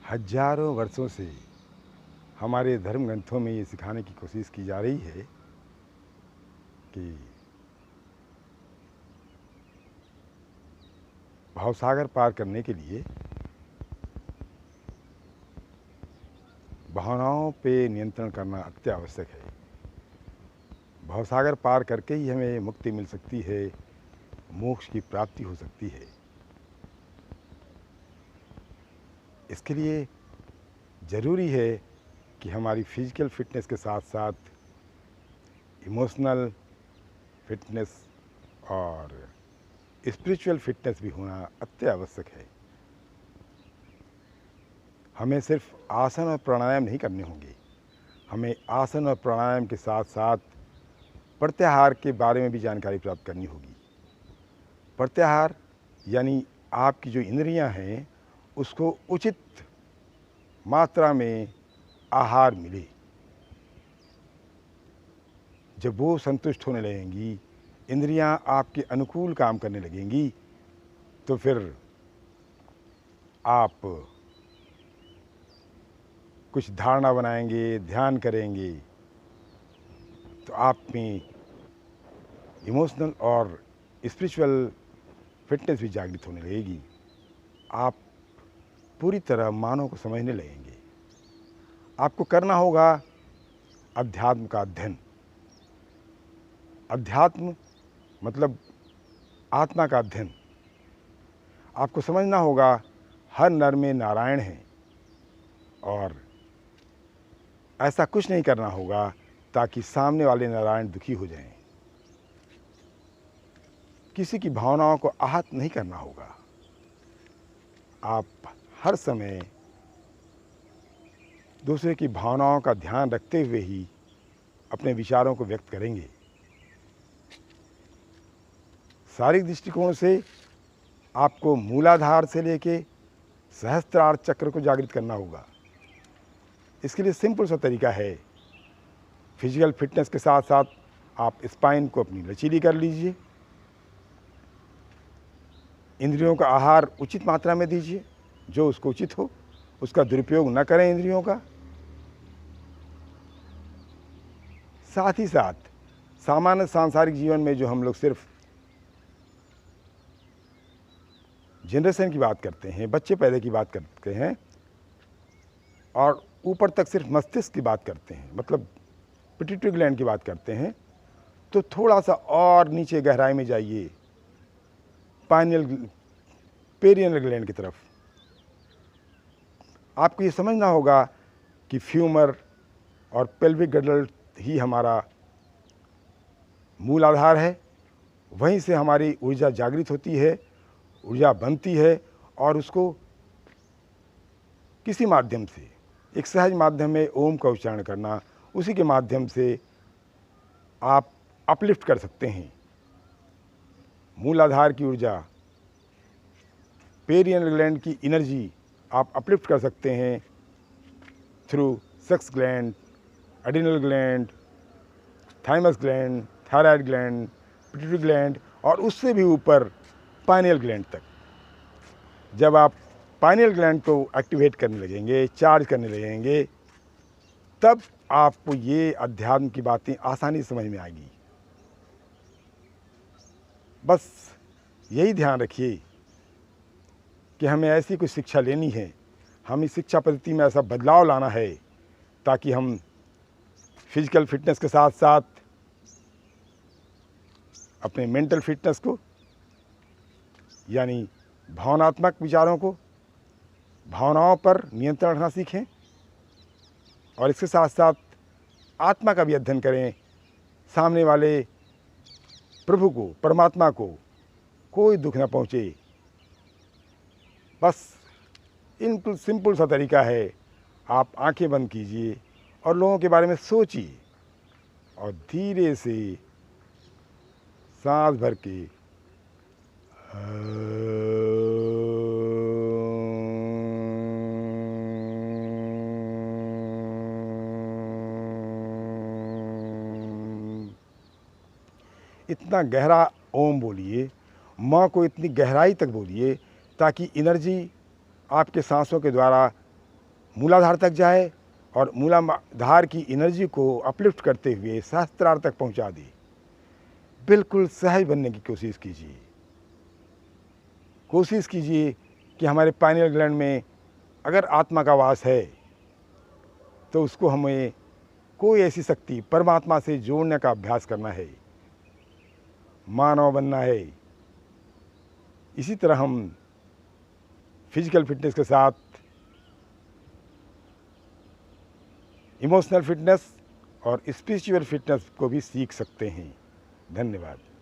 हजारों वर्षों से हमारे धर्म ग्रंथों में ये सिखाने की कोशिश की जा रही है कि भवसागर पार करने के लिए भावनाओं पे नियंत्रण करना अति आवश्यक है। भवसागर पार करके ही हमें मुक्ति मिल सकती है, मोक्ष की प्राप्ति हो सकती है। इसके लिए ज़रूरी है कि हमारी फिजिकल फिटनेस के साथ साथ इमोशनल फिटनेस और स्पिरिचुअल फिटनेस भी होना अति आवश्यक है। हमें सिर्फ आसन और प्राणायाम नहीं करने होंगे, हमें आसन और प्राणायाम के साथ साथ प्रत्याहार के बारे में भी जानकारी प्राप्त करनी होगी। प्रत्याहार यानी आपकी जो इंद्रियां हैं उसको उचित मात्रा में आहार मिले। जब वो संतुष्ट होने लगेंगी, इंद्रियां आपके अनुकूल काम करने लगेंगी, तो फिर आप कुछ धारणा बनाएंगे, ध्यान करेंगे, तो आप में इमोशनल और स्पिरिचुअल फिटनेस भी जागृत होने लगेगी। आप पूरी तरह मानव को समझने लगेंगे। आपको करना होगा अध्यात्म का अध्ययन। अध्यात्म मतलब आत्मा का अध्ययन। आपको समझना होगा हर नर में नारायण है और ऐसा कुछ नहीं करना होगा ताकि सामने वाले नारायण दुखी हो जाएं। किसी की भावनाओं को आहत नहीं करना होगा। आप हर समय दूसरे की भावनाओं का ध्यान रखते हुए ही अपने विचारों को व्यक्त करेंगे। शारीरिक दृष्टिकोण से आपको मूलाधार से लेके सहस्त्रार चक्र को जागृत करना होगा। इसके लिए सिंपल सा तरीका है। फिजिकल फिटनेस के साथ साथ आप स्पाइन को अपनी लचीली कर लीजिए। इंद्रियों का आहार उचित मात्रा में दीजिए, जो उसको उचित हो। उसका दुरुपयोग न करें इंद्रियों का। साथ ही साथ सामान्य सांसारिक जीवन में जो हम लोग सिर्फ जनरेशन की बात करते हैं, बच्चे पैदा की बात करते हैं और ऊपर तक सिर्फ मस्तिष्क की बात करते हैं, मतलब पिट्यूटरी ग्लैंड की बात करते हैं, तो थोड़ा सा और नीचे गहराई में जाइए, पेरियनल ग्लैंड की तरफ। आपको ये समझना होगा कि फ्यूमर और पेल्विक गडल ही हमारा मूल आधार है। वहीं से हमारी ऊर्जा जागृत होती है, ऊर्जा बनती है और उसको किसी माध्यम से, एक सहज माध्यम में ओम का उच्चारण करना, उसी के माध्यम से आप अपलिफ्ट कर सकते हैं। मूल आधार की ऊर्जा, पेरियनल ग्लैंड की एनर्जी आप अपलिफ्ट कर सकते हैं through sex gland, adrenal gland, thymus gland, thyroid gland, pituitary gland और उससे भी ऊपर पाइनियल ग्लैंड तक। जब आप पाइनियल ग्लैंड को एक्टिवेट करने लगेंगे, चार्ज करने लगेंगे, तब आपको ये अध्यात्म की बातें आसानी से समझ में आएगी। बस यही ध्यान रखिए कि हमें ऐसी कुछ शिक्षा लेनी है, हम इस शिक्षा पद्धति में ऐसा बदलाव लाना है ताकि हम फिजिकल फिटनेस के साथ साथ अपने मेंटल फिटनेस को, यानी भावनात्मक विचारों को, भावनाओं पर नियंत्रण रखना सीखें और इसके साथ साथ आत्मा का भी अध्ययन करें। सामने वाले प्रभु को, परमात्मा को कोई दुख न पहुँचे। बस सिंपल सा तरीका है। आप आंखें बंद कीजिए और लोगों के बारे में सोचिए और धीरे से सांस भर के इतना गहरा ओम बोलिए, माँ को इतनी गहराई तक बोलिए ताकि एनर्जी आपके सांसों के द्वारा मूलाधार तक जाए और मूलाधार की एनर्जी को अपलिफ्ट करते हुए सहस्त्रार तक पहुंचा दे। बिल्कुल सहज बनने की कोशिश कीजिए। कोशिश कीजिए कि हमारे पाइनियल ग्लैंड में अगर आत्मा का वास है तो उसको हमें कोई ऐसी शक्ति परमात्मा से जोड़ने का अभ्यास करना है, मानव बनना है। इसी तरह हम फिजिकल फिटनेस के साथ इमोशनल फिटनेस और स्पिरिचुअल फिटनेस को भी सीख सकते हैं। धन्यवाद।